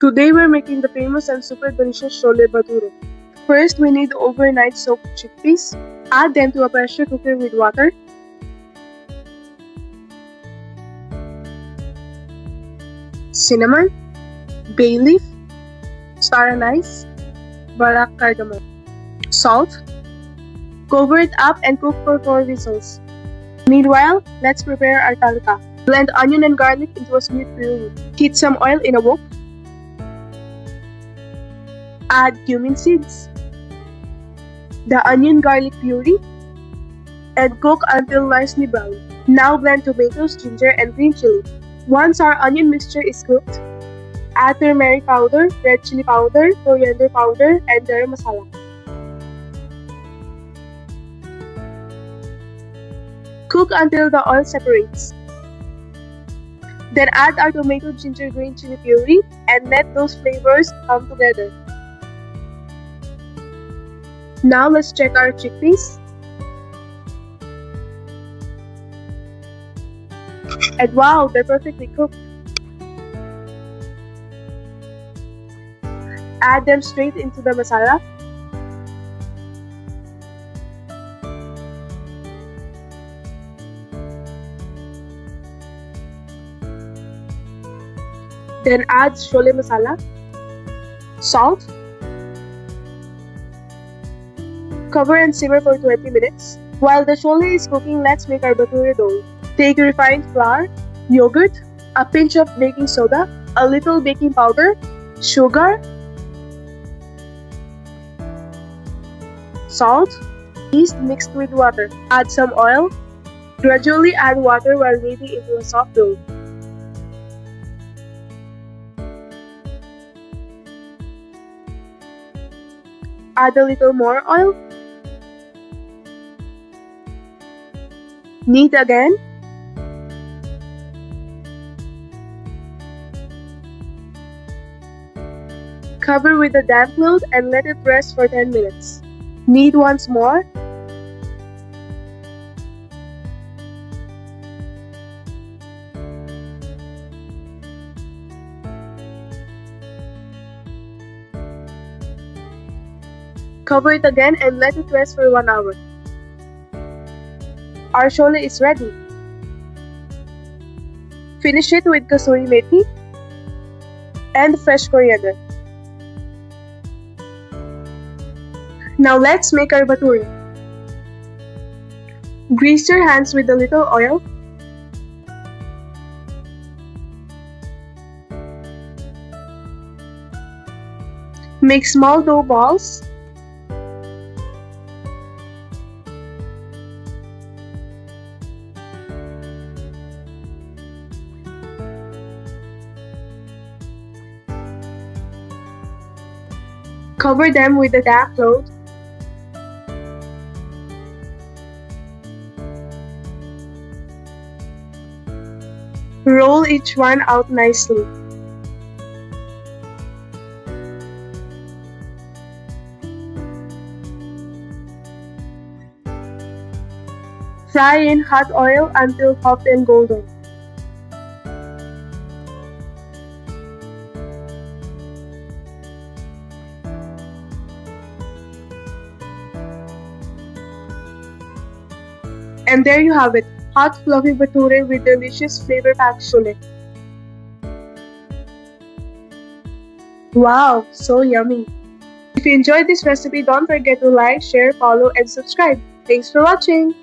Today we're making the famous and super delicious Chole Bhature. First, we need overnight soaked chickpeas. Add them to a pressure cooker with water. Cinnamon, bay leaf, star anise, barak cardamom, salt. Cover it up and cook for 4 whistles. Meanwhile, let's prepare our tadka. Blend onion and garlic into a smooth puree. Heat some oil in a wok. Add cumin seeds, the onion garlic puree, and cook until nicely brown. Now blend tomatoes, ginger, and green chili. Once our onion mixture is cooked, add turmeric powder, red chili powder, coriander powder, and garam masala. Cook until the oil separates. Then add our tomato, ginger, green chili puree and let those flavors come together. Now let's check our chickpeas. And wow, they're perfectly cooked. Add them straight into the masala. Then add Chole masala, salt. Cover and simmer for 20 minutes. While the chole is cooking, let's make our bhature dough. Take refined flour, yogurt, a pinch of baking soda, a little baking powder, sugar, salt, yeast mixed with water. Add some oil. Gradually add water while kneading into a soft dough. Add a little more oil. Knead again. Cover with a damp cloth and let it rest for 10 minutes. Knead once more. Cover it again and let it rest for 1 hour. Our chole is ready. Finish it with kasuri methi and fresh coriander. Now let's make our bhature. Grease your hands with a little oil. Make small dough balls. Cover them with a damp cloth. Roll each one out nicely. Fry in hot oil until soft and golden. And there you have it, hot fluffy bhature with delicious flavor-packed chole. Wow, so yummy! If you enjoyed this recipe, don't forget to like, share, follow, and subscribe. Thanks for watching!